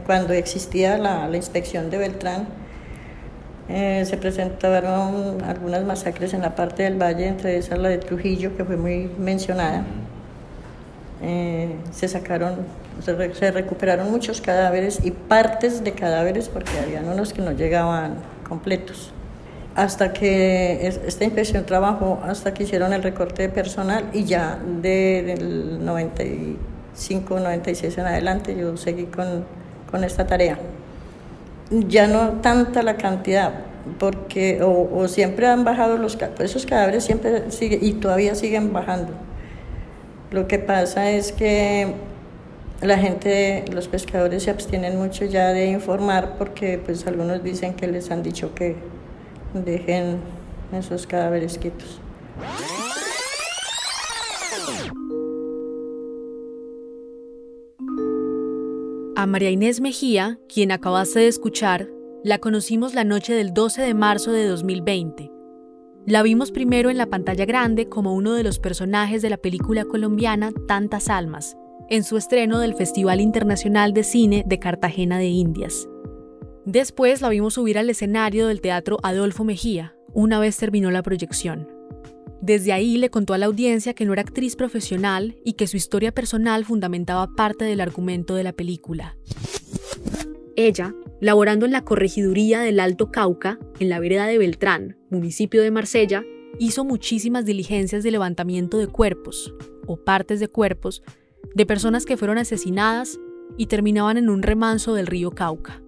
cuando existía la inspección de Beltrán, se presentaron algunas masacres en la parte del valle, entre esas la de Trujillo, que fue muy mencionada. Se recuperaron muchos cadáveres y partes de cadáveres, porque habían unos que no llegaban completos. Hasta que esta inspección trabajó, hasta que hicieron el recorte de personal, y ya del 95, 96 en adelante yo seguí con esta tarea. Ya no tanta la cantidad, porque o siempre han bajado esos cadáveres, siempre siguen y todavía siguen bajando. Lo que pasa es que la gente, los pescadores se abstienen mucho ya de informar, porque pues algunos dicen que les han dicho que dejen esos cadáveres quietos. A María Inés Mejía, quien acabaste de escuchar, la conocimos la noche del 12 de marzo de 2020. La vimos primero en la pantalla grande como uno de los personajes de la película colombiana Tantas Almas, en su estreno del Festival Internacional de Cine de Cartagena de Indias. Después la vimos subir al escenario del Teatro Adolfo Mejía, una vez terminó la proyección. Desde ahí le contó a la audiencia que no era actriz profesional y que su historia personal fundamentaba parte del argumento de la película. Ella, laborando en la corregiduría del Alto Cauca, en la vereda de Beltrán, municipio de Marsella, hizo muchísimas diligencias de levantamiento de cuerpos, o partes de cuerpos, de personas que fueron asesinadas y terminaban en un remanso del río Cauca.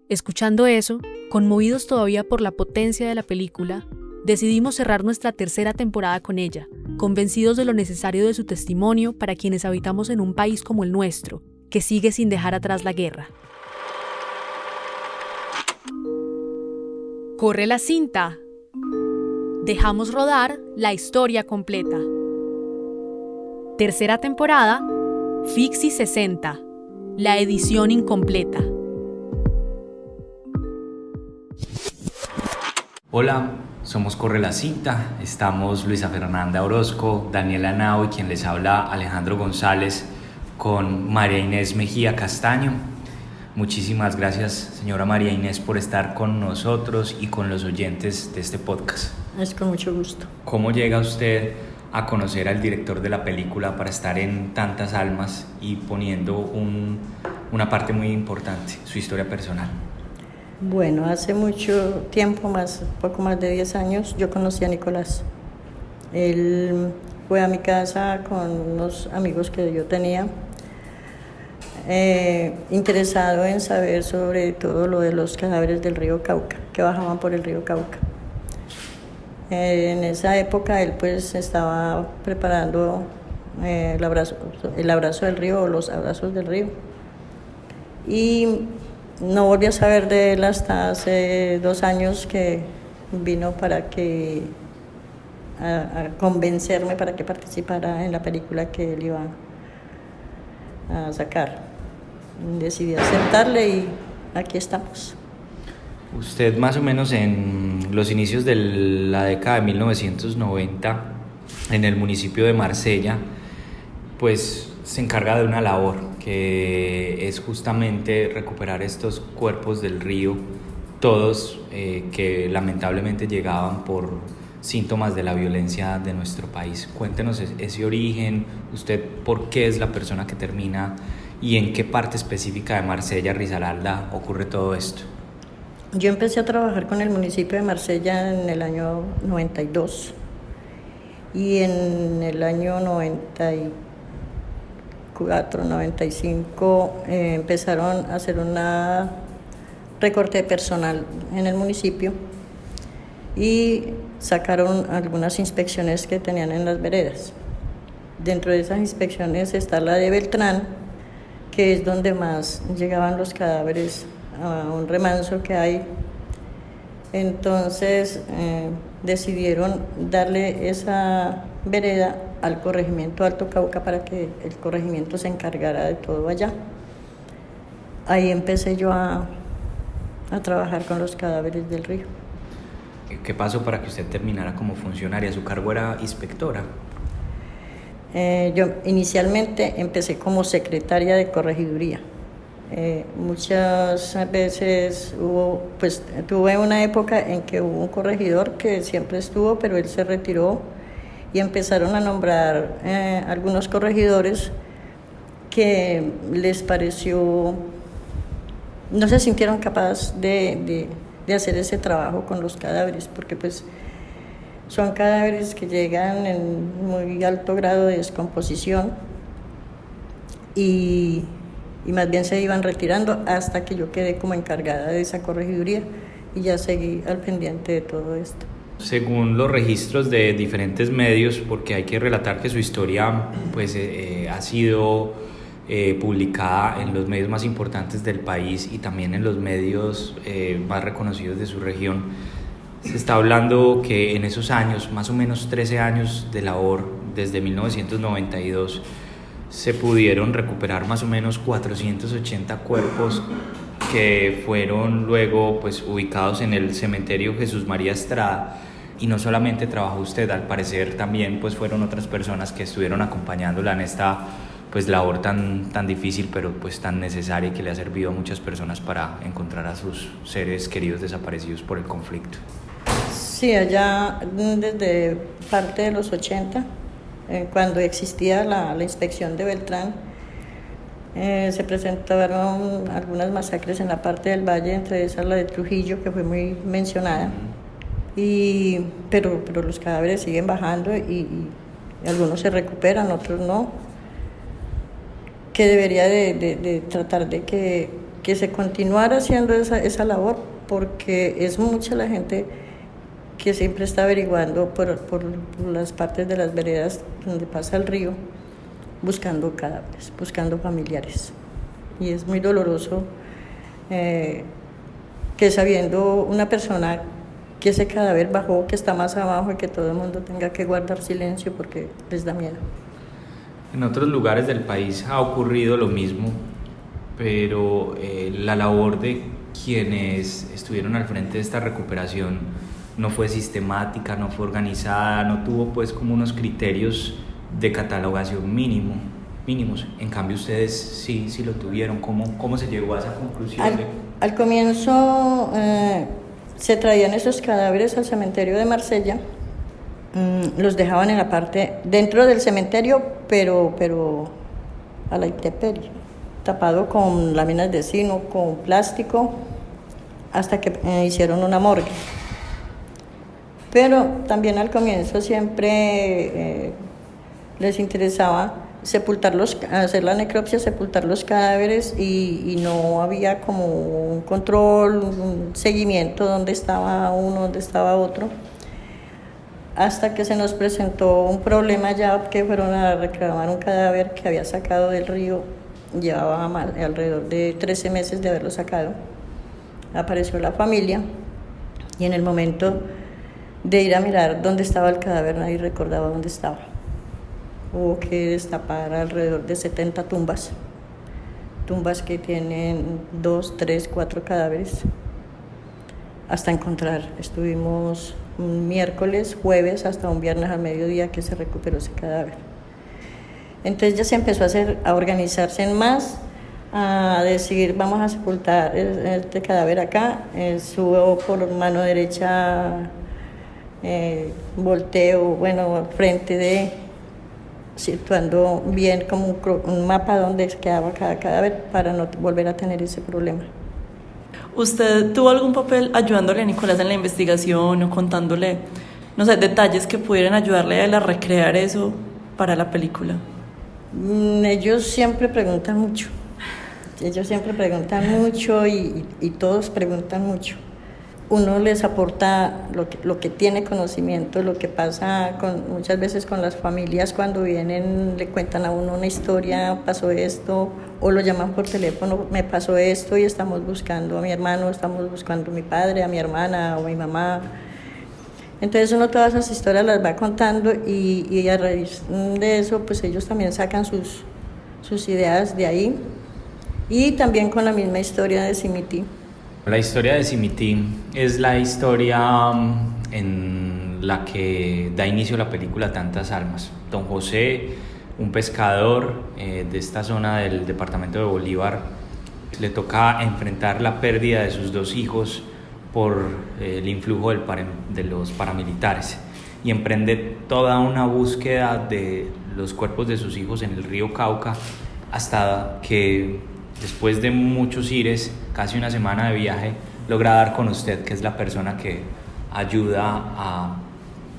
Escuchando eso, conmovidos todavía por la potencia de la película, decidimos cerrar nuestra tercera temporada con ella, convencidos de lo necesario de su testimonio para quienes habitamos en un país como el nuestro, que sigue sin dejar atrás la guerra. ¡Corre la cinta! Dejamos rodar la historia completa. Tercera temporada, Fixi 60, la edición incompleta. Hola, somos Corre la Cinta, estamos Luisa Fernanda Orozco, Daniela Nao y quien les habla Alejandro González con María Inés Mejía Castaño. Muchísimas gracias, señora María Inés, por estar con nosotros y con los oyentes de este podcast. Es con mucho gusto. ¿Cómo llega usted a conocer al director de la película para estar en Tantas Almas y poniendo una parte muy importante, su historia personal? Bueno, hace mucho tiempo, poco más de 10 años, yo conocí a Nicolás. Él fue a mi casa con unos amigos que yo tenía, interesado en saber sobre todo lo de los cadáveres del río Cauca, que bajaban por el río Cauca. En esa época él pues estaba preparando el abrazo del río, o los abrazos del río. Y no volví a saber de él hasta hace 2 años, que vino a convencerme para que participara en la película que él iba a sacar. Decidí aceptarle y aquí estamos. Usted más o menos en los inicios de la década de 1990, en el municipio de Marsella, pues se encarga de una labor que es justamente recuperar estos cuerpos del río, todos que lamentablemente llegaban por síntomas de la violencia de nuestro país. Cuéntenos ese origen, usted por qué es la persona que termina y en qué parte específica de Marsella, Risaralda, ocurre todo esto. Yo empecé a trabajar con el municipio de Marsella en el año 92 y en el año 94, 95 empezaron a hacer una recorte de personal en el municipio y sacaron algunas inspecciones que tenían en las veredas. Dentro de esas inspecciones está la de Beltrán, que es donde más llegaban los cadáveres, a un remanso que hay. Entonces decidieron darle esa vereda al corregimiento Alto Cauca para que el corregimiento se encargara de todo allá. Ahí empecé yo a trabajar con los cadáveres del río. ¿Qué pasó para que usted terminara como funcionaria? ¿Su cargo era inspectora? Yo inicialmente empecé como secretaria de corregiduría. Muchas veces tuve una época en que hubo un corregidor que siempre estuvo, pero él se retiró y empezaron a nombrar algunos corregidores que les pareció, no se sintieron capaces de hacer ese trabajo con los cadáveres, porque pues son cadáveres que llegan en muy alto grado de descomposición y más bien se iban retirando hasta que yo quedé como encargada de esa corregiduría y ya seguí al pendiente de todo esto. Según los registros de diferentes medios, porque hay que relatar que su historia pues, ha sido publicada en los medios más importantes del país y también en los medios más reconocidos de su región, se está hablando que en esos años, más o menos 13 años de labor, desde 1992, se pudieron recuperar más o menos 480 cuerpos que fueron luego pues, ubicados en el cementerio Jesús María Estrada. Y no solamente trabajó usted, al parecer también pues, fueron otras personas que estuvieron acompañándola en esta pues, labor tan difícil, pero pues, tan necesaria y que le ha servido a muchas personas para encontrar a sus seres queridos desaparecidos por el conflicto. Sí, allá desde parte de los 80, cuando existía la inspección de Beltrán, se presentaron algunas masacres en la parte del valle, entre esas la de Trujillo, que fue muy mencionada, pero los cadáveres siguen bajando y algunos se recuperan, otros no, que debería de tratar de que se continuara haciendo esa labor, porque es mucha la gente que siempre está averiguando por las partes de las veredas donde pasa el río, buscando cadáveres, buscando familiares. Y es muy doloroso que sabiendo una persona que ese cadáver bajó, que está más abajo y que todo el mundo tenga que guardar silencio porque les da miedo. En otros lugares del país ha ocurrido lo mismo, pero la labor de quienes estuvieron al frente de esta recuperación no fue sistemática, no fue organizada, no tuvo pues como unos criterios de catalogación mínimos. En cambio ustedes sí lo tuvieron. ¿Cómo se llegó a esa conclusión? Al comienzo se traían esos cadáveres al cementerio de Marsella, los dejaban en la parte dentro del cementerio, pero a la intemperie, tapado con láminas de zinc, con plástico, hasta que hicieron una morgue. Pero también al comienzo siempre les interesaba hacer la necropsia, sepultar los cadáveres y no había como un control, un seguimiento dónde estaba uno, dónde estaba otro, hasta que se nos presentó un problema ya que fueron a reclamar un cadáver que había sacado del río, llevaba alrededor de 13 meses de haberlo sacado. Apareció la familia y en el momento de ir a mirar dónde estaba el cadáver nadie recordaba dónde estaba. Hubo que destapar alrededor de 70 tumbas que tienen 2, 3, 4 cadáveres, hasta encontrar. Estuvimos un miércoles, jueves, hasta un viernes al mediodía que se recuperó ese cadáver. Entonces ya se empezó a organizarse en más, a decir vamos a sepultar este cadáver acá, subo por mano derecha, volteo, frente de, situando bien como un mapa donde quedaba cada cadáver para no volver a tener ese problema. ¿Usted tuvo algún papel ayudándole a Nicolás en la investigación o contándole, no sé, detalles que pudieran ayudarle a él a recrear eso para la película? Ellos siempre preguntan mucho. Y todos preguntan mucho. Uno les aporta lo que tiene conocimiento, lo que pasa muchas veces con las familias cuando vienen, le cuentan a uno una historia, pasó esto, o lo llaman por teléfono, me pasó esto y estamos buscando a mi hermano, estamos buscando a mi padre, a mi hermana o a mi mamá. Entonces uno todas esas historias las va contando y a raíz de eso pues ellos también sacan sus ideas de ahí, y también con la misma historia de Simití. La historia de Simití es la historia en la que da inicio la película Tantas Almas. Don José, un pescador de esta zona del departamento de Bolívar, le toca enfrentar la pérdida de sus 2 hijos por el influjo de los paramilitares, y emprende toda una búsqueda de los cuerpos de sus hijos en el río Cauca, hasta que después de muchos ires, casi una semana de viaje, logra dar con usted, que es la persona que ayuda a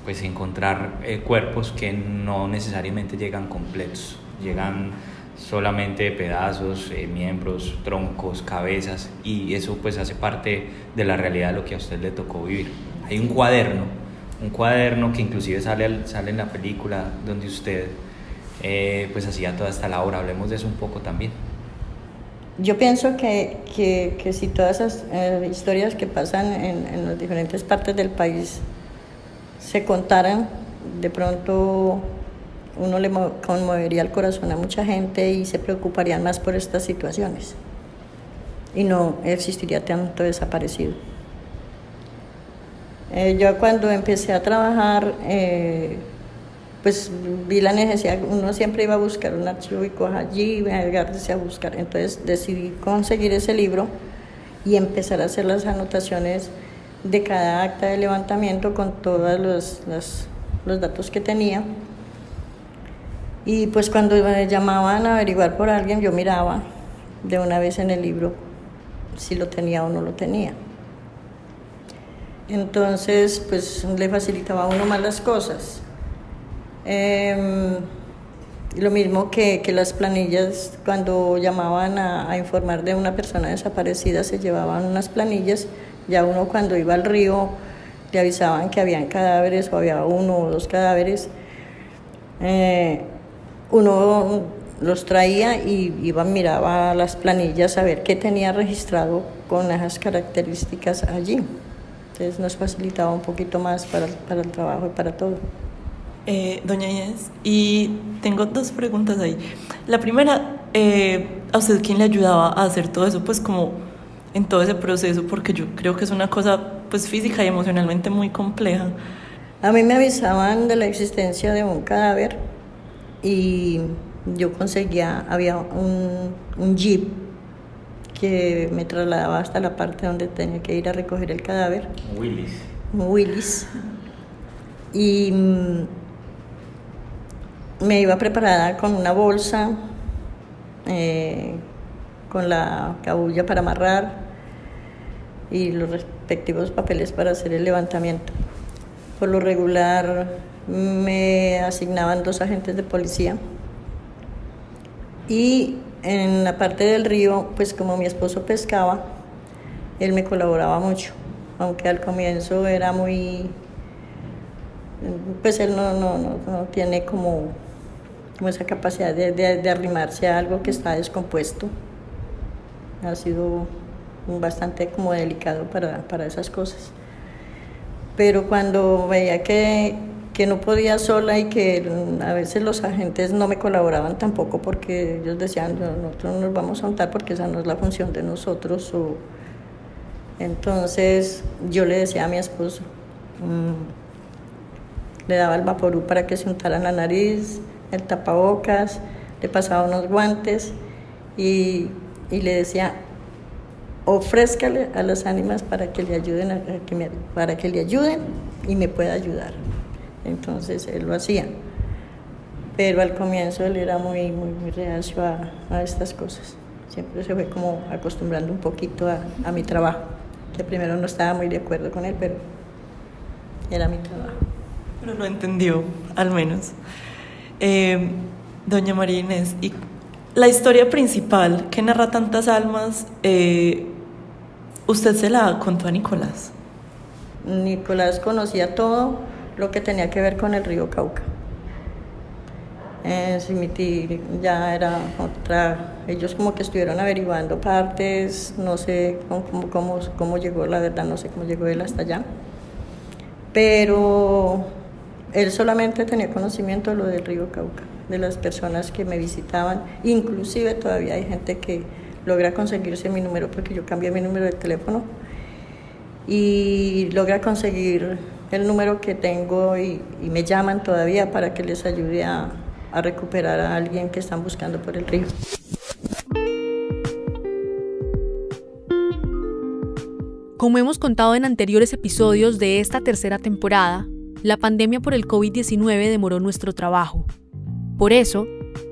pues encontrar cuerpos que no necesariamente llegan completos, llegan solamente pedazos, miembros, troncos, cabezas, y eso pues hace parte de la realidad de lo que a usted le tocó vivir. Hay un cuaderno que inclusive sale en la película, donde usted pues hacía toda esta labor. Hablemos de eso un poco también. Yo pienso que si todas esas historias que pasan en las diferentes partes del país se contaran, de pronto uno le conmovería el corazón a mucha gente y se preocuparían más por estas situaciones y no existiría tanto desaparecido. Yo cuando empecé a trabajar, pues vi la necesidad, uno siempre iba a buscar un archivo y coja allí, a buscar, entonces decidí conseguir ese libro y empezar a hacer las anotaciones de cada acta de levantamiento con todos los datos que tenía. Y pues cuando me llamaban a averiguar por alguien, yo miraba de una vez en el libro si lo tenía o no lo tenía. Entonces, pues le facilitaba a uno más las cosas. Lo mismo que las planillas, cuando llamaban a informar de una persona desaparecida, se llevaban unas planillas. Ya uno cuando iba al río le avisaban que habían cadáveres o había 1 o 2 cadáveres. Uno los traía y iba, miraba las planillas a ver qué tenía registrado con esas características allí. Entonces nos facilitaba un poquito más para el trabajo y para todo. Doña Inés, y tengo 2 preguntas ahí. La primera, ¿a usted quién le ayudaba a hacer todo eso? Pues como en todo ese proceso, porque yo creo que es una cosa pues física y emocionalmente muy compleja. A mí me avisaban de la existencia de un cadáver y yo conseguía, había un jeep que me trasladaba hasta la parte donde tenía que ir a recoger el cadáver. Un Willys. Y me iba preparada con una bolsa, con la cabulla para amarrar y los respectivos papeles para hacer el levantamiento. Por lo regular me asignaban 2 agentes de policía y en la parte del río, pues como mi esposo pescaba, él me colaboraba mucho, aunque al comienzo era muy, pues él no tiene como esa capacidad de arrimarse a algo que está descompuesto. Ha sido bastante como delicado para esas cosas. Pero cuando veía que no podía sola y que a veces los agentes no me colaboraban tampoco, porque ellos decían, nosotros no nos vamos a untar porque esa no es la función de nosotros. Entonces yo le decía a mi esposo, le daba el vaporú para que se untara en la nariz, el tapabocas, le pasaba unos guantes y le decía, ofrézcale a las ánimas para que le ayuden, para que le ayuden y me pueda ayudar. Entonces él lo hacía, pero al comienzo él era muy reacio a estas cosas. Siempre se fue como acostumbrando un poquito a mi trabajo, que primero no estaba muy de acuerdo con él, pero era mi trabajo. Pero lo entendió, al menos. Doña María Inés, y la historia principal que narra tantas almas, ¿usted se la contó a Nicolás? Nicolás conocía todo lo que tenía que ver con el río Cauca. Mi tía ya era otra, ellos como que estuvieron averiguando partes, no sé cómo llegó, la verdad no sé cómo llegó él hasta allá, pero él solamente tenía conocimiento de lo del río Cauca, de las personas que me visitaban, inclusive todavía hay gente que logra conseguirse mi número, porque yo cambié mi número de teléfono, y logra conseguir el número que tengo y me llaman todavía para que les ayude a recuperar a alguien que están buscando por el río. Como hemos contado en anteriores episodios de esta tercera temporada, la pandemia por el COVID-19 demoró nuestro trabajo. Por eso,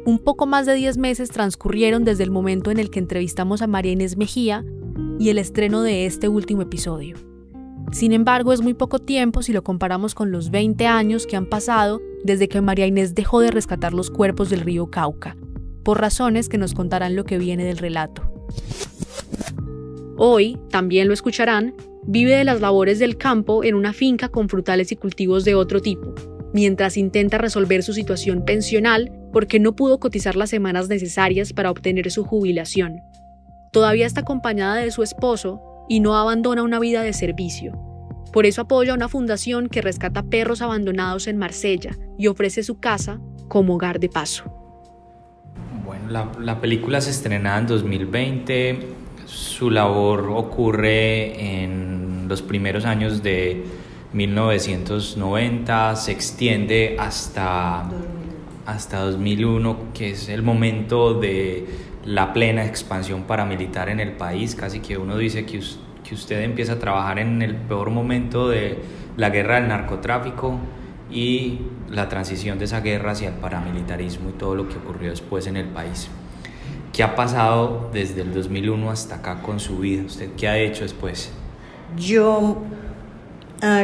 un poco más de 10 meses transcurrieron desde el momento en el que entrevistamos a María Inés Mejía y el estreno de este último episodio. Sin embargo, es muy poco tiempo si lo comparamos con los 20 años que han pasado desde que María Inés dejó de rescatar los cuerpos del río Cauca, por razones que nos contarán lo que viene del relato. Hoy, también lo escucharán, vive de las labores del campo en una finca con frutales y cultivos de otro tipo, mientras intenta resolver su situación pensional porque no pudo cotizar las semanas necesarias para obtener su jubilación. Todavía está acompañada de su esposo y no abandona una vida de servicio. Por eso apoya a una fundación que rescata perros abandonados en Marsella y ofrece su casa como hogar de paso. Bueno, la película se estrenó en 2020. Su labor ocurre en los primeros años de 1990, se extiende hasta 2001, que es el momento de la plena expansión paramilitar en el país. Casi que uno dice que usted empieza a trabajar en el peor momento de la guerra del narcotráfico y la transición de esa guerra hacia el paramilitarismo y todo lo que ocurrió después en el país. ¿Qué ha pasado desde el 2001 hasta acá con su vida? ¿Usted qué ha hecho después? Yo,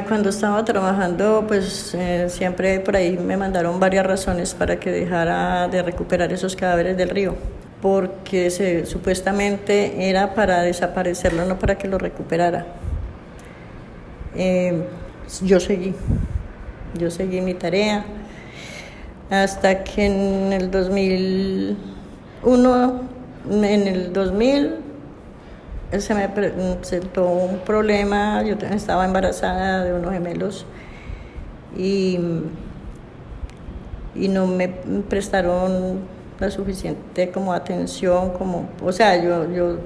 cuando estaba trabajando, pues siempre por ahí me mandaron varias razones para que dejara de recuperar esos cadáveres del río, porque supuestamente era para desaparecerlo, no para que lo recuperara. Yo seguí mi tarea hasta que en el 2000 se me presentó un problema. Yo estaba embarazada de unos gemelos y no me prestaron la suficiente como atención, o sea, yo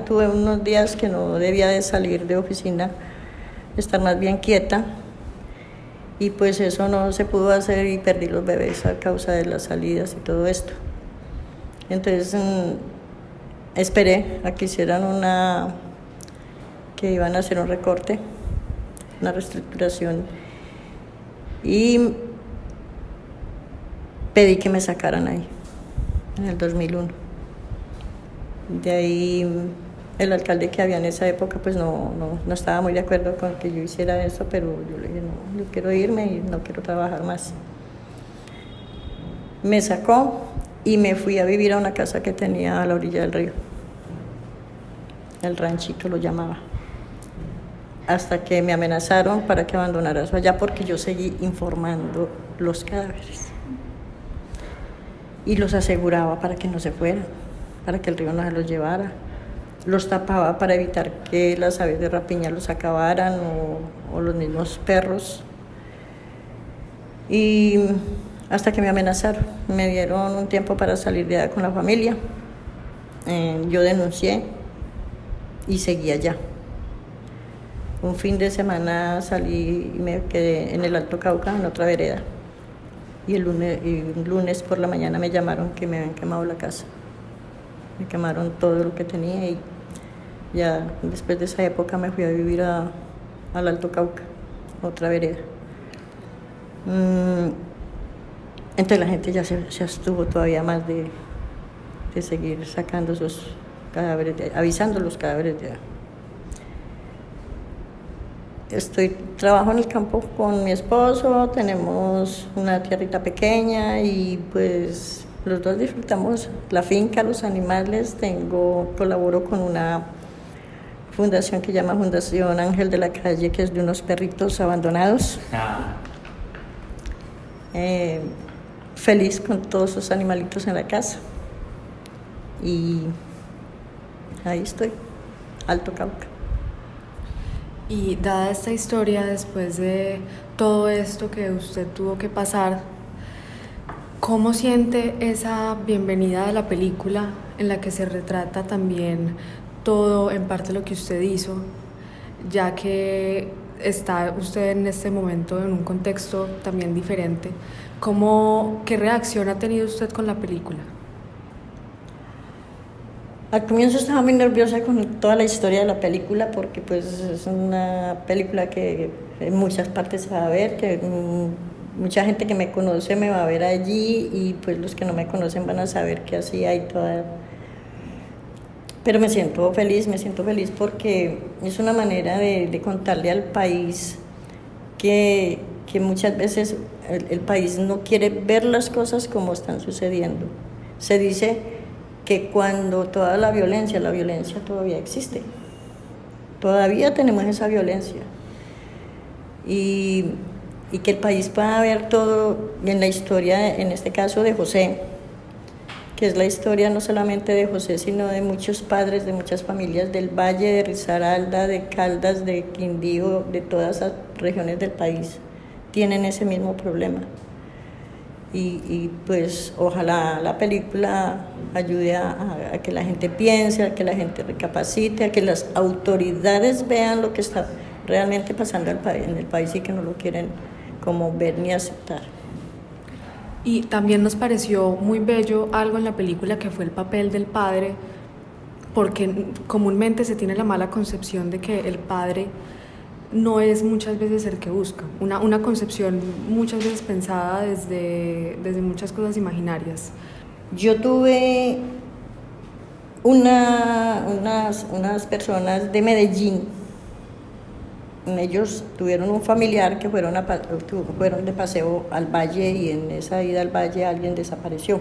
tuve unos días que no debía de salir de oficina, estar más bien quieta, y pues eso no se pudo hacer y perdí los bebés a causa de las salidas y todo esto. Entonces esperé a que hicieran que iban a hacer un recorte, una reestructuración, y pedí que me sacaran ahí, en el 2001. De ahí el alcalde que había en esa época pues no estaba muy de acuerdo con que yo hiciera eso, pero yo le dije, no, yo quiero irme y no quiero trabajar más. Me sacó y me fui a vivir a una casa que tenía a la orilla del río. El ranchito lo llamaba. Hasta que me amenazaron para que abandonara eso allá, porque yo seguí informando los cadáveres. Y los aseguraba para que no se fueran, para que el río no se los llevara. Los tapaba para evitar que las aves de rapiña los acabaran o los mismos perros. Y hasta que me amenazaron, me dieron un tiempo para salir de allá con la familia. Yo denuncié y seguí allá. Un fin de semana salí y me quedé en el Alto Cauca, en otra vereda. Y un lunes por la mañana me llamaron que me habían quemado la casa. Me quemaron todo lo que tenía y ya después de esa época me fui a vivir al Alto Cauca, otra vereda. Entonces la gente ya se abstuvo todavía más de seguir sacando esos cadáveres, avisando los cadáveres de allá. Trabajo en el campo con mi esposo, tenemos una tierrita pequeña y pues los dos disfrutamos la finca, los animales. Colaboro con una fundación que se llama Fundación Ángel de la Calle, que es de unos perritos abandonados. Feliz con todos esos animalitos en la casa. Y ahí estoy, Alto Cauca. Y dada esta historia, después de todo esto que usted tuvo que pasar, ¿cómo siente esa bienvenida de la película en la que se retrata también todo en parte lo que usted hizo, ya que está usted en este momento en un contexto también diferente? ¿Qué reacción ha tenido usted con la película? Al comienzo estaba muy nerviosa con toda la historia de la película porque pues es una película que en muchas partes se va a ver, que mucha gente que me conoce me va a ver allí y pues los que no me conocen van a saber que así hay toda. Pero me siento feliz porque es una manera de contarle al país que muchas veces el país no quiere ver las cosas como están sucediendo. Se dice que cuando toda la violencia todavía existe, todavía tenemos esa violencia y que el país pueda ver todo en la historia, en este caso de José, que es la historia no solamente de José, sino de muchos padres, de muchas familias del Valle, de Risaralda, de Caldas, de Quindío, de todas las regiones del país, tienen ese mismo problema. Y pues ojalá la película ayude a que la gente piense, a que la gente recapacite, a que las autoridades vean lo que está realmente pasando en el país y que no lo quieren como ver ni aceptar. Y también nos pareció muy bello algo en la película que fue el papel del padre, porque comúnmente se tiene la mala concepción de que el padre no es muchas veces el que busca, una concepción muchas veces pensada desde muchas cosas imaginarias. Yo tuve unas personas de Medellín. Ellos tuvieron un familiar que fueron de paseo al valle y en esa ida al valle alguien desapareció.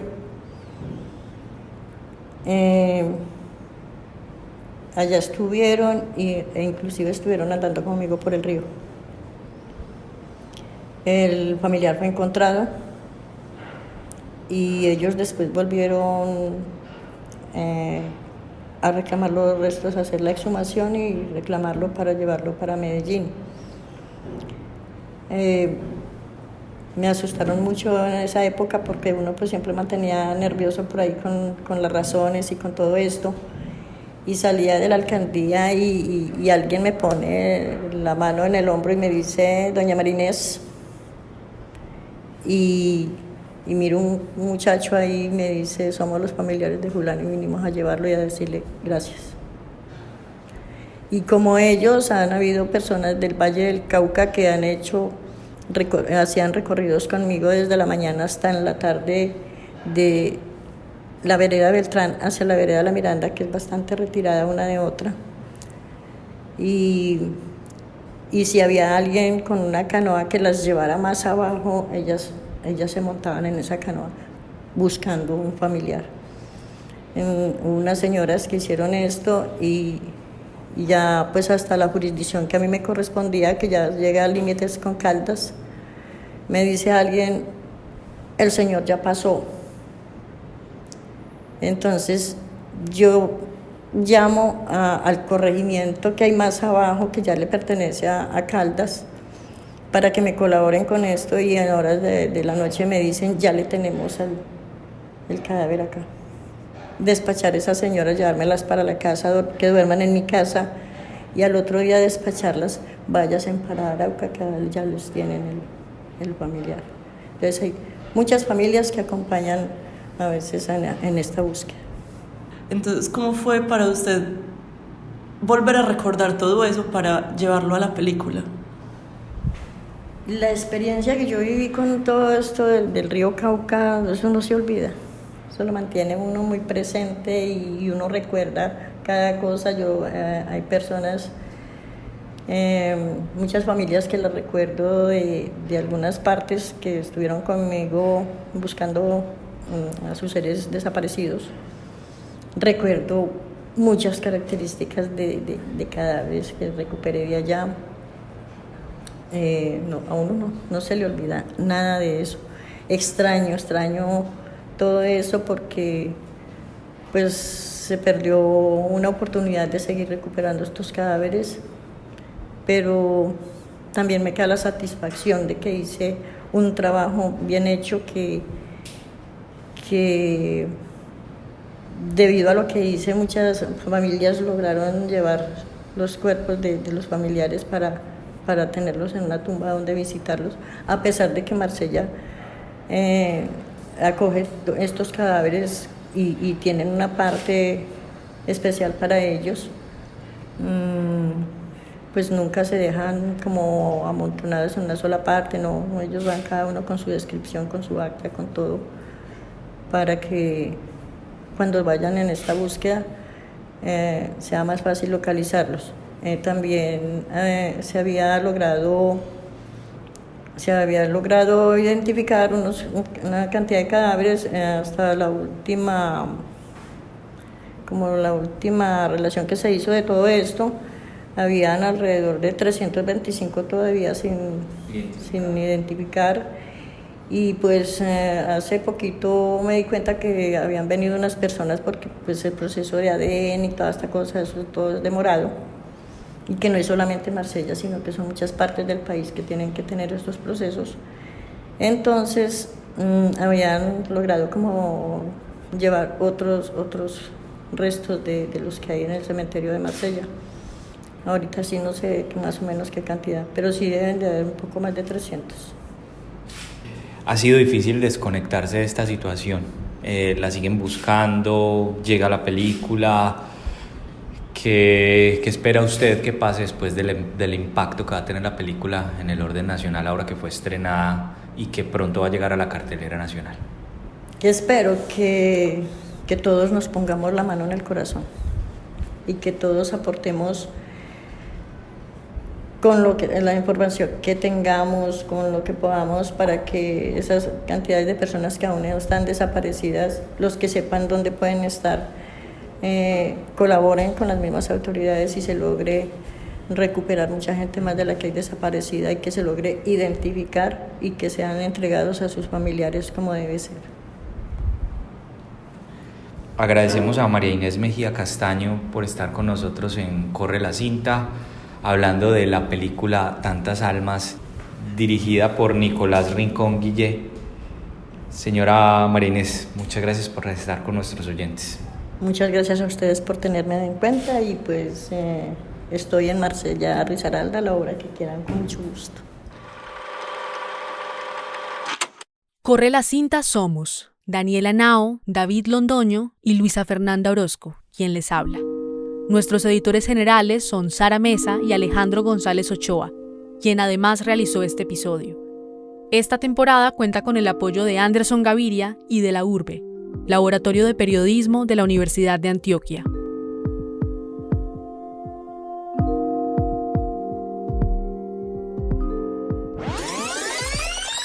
Allá estuvieron e inclusive estuvieron andando conmigo por el río. El familiar fue encontrado y ellos después volvieron a reclamar los restos, a hacer la exhumación y reclamarlo para llevarlo para Medellín. Me asustaron mucho en esa época porque uno pues siempre mantenía nervioso por ahí con las razones y con todo esto. Y salía de la alcaldía y alguien me pone la mano en el hombro y me dice, doña María Inés, y miro un muchacho ahí y me dice, somos los familiares de fulano y vinimos a llevarlo y a decirle gracias. Y como ellos, han habido personas del Valle del Cauca que hacían recorridos conmigo desde la mañana hasta en la tarde de la vereda Beltrán hacia la vereda La Miranda, que es bastante retirada una de otra. Y si había alguien con una canoa que las llevara más abajo, ellas se montaban en esa canoa buscando un familiar. Unas señoras que hicieron esto y ya pues hasta la jurisdicción que a mí me correspondía, que ya llega a límites con Caldas, me dice alguien, el señor ya pasó. Entonces yo llamo al corregimiento que hay más abajo, que ya le pertenece a Caldas, para que me colaboren con esto y en horas de la noche me dicen, ya le tenemos el cadáver acá. Despachar a esas señoras, llevármelas para la casa, que duerman en mi casa y al otro día despacharlas, váyase en Parada Arauca, que ya les tienen el familiar. Entonces hay muchas familias que acompañan a veces en esta búsqueda. Entonces, ¿cómo fue para usted volver a recordar todo eso para llevarlo a la película? La experiencia que yo viví con todo esto del río Cauca, eso no se olvida. Eso lo mantiene uno muy presente y uno recuerda cada cosa. Hay personas, muchas familias que las recuerdo de algunas partes que estuvieron conmigo buscando a sus seres desaparecidos. Recuerdo muchas características de cadáveres que recuperé de allá. A uno no se le olvida nada de eso. Extraño todo eso porque pues se perdió una oportunidad de seguir recuperando estos cadáveres, pero también me queda la satisfacción de que hice un trabajo bien hecho, que debido a lo que hice muchas familias lograron llevar los cuerpos de los familiares para tenerlos en una tumba donde visitarlos, a pesar de que Marsella acoge estos cadáveres y tienen una parte especial para ellos. Pues nunca se dejan como amontonados en una sola parte, no, ellos van cada uno con su descripción, con su acta, con todo, para que cuando vayan en esta búsqueda sea más fácil localizarlos. También se había logrado identificar una cantidad de cadáveres hasta la última relación que se hizo de todo esto. Habían alrededor de 325 todavía sin identificar, y pues hace poquito me di cuenta que habían venido unas personas porque pues el proceso de ADN y toda esta cosa, eso todo es demorado, y que no es solamente Marsella, sino que son muchas partes del país que tienen que tener estos procesos. Entonces habían logrado como llevar otros restos de los que hay en el cementerio de Marsella. Ahorita sí no sé más o menos qué cantidad, pero sí deben de haber un poco más de 300. Ha sido difícil desconectarse de esta situación. La siguen buscando, llega la película. ¿Qué espera usted que pase después del impacto que va a tener la película en el orden nacional ahora que fue estrenada y que pronto va a llegar a la cartelera nacional? Yo espero que todos nos pongamos la mano en el corazón y que todos aportemos con la información que tengamos, con lo que podamos, para que esas cantidades de personas que aún están desaparecidas, los que sepan dónde pueden estar, colaboren con las mismas autoridades y se logre recuperar mucha gente más de la que hay desaparecida, y que se logre identificar y que sean entregados a sus familiares como debe ser. Agradecemos a María Inés Mejía Castaño por estar con nosotros en Corre la Cinta, hablando de la película Tantas Almas, dirigida por Nicolás Rincón Guillé. Señora María Inés, muchas gracias por estar con nuestros oyentes. Muchas gracias a ustedes por tenerme en cuenta, y pues estoy en Marsella Risaralda, a la hora que quieran, con mucho gusto. Corre la Cinta somos Daniela Nao, David Londoño y Luisa Fernanda Orozco, quien les habla. Nuestros editores generales son Sara Mesa y Alejandro González Ochoa, quien además realizó este episodio. Esta temporada cuenta con el apoyo de Anderson Gaviria y de la URBE, Laboratorio de Periodismo de la Universidad de Antioquia.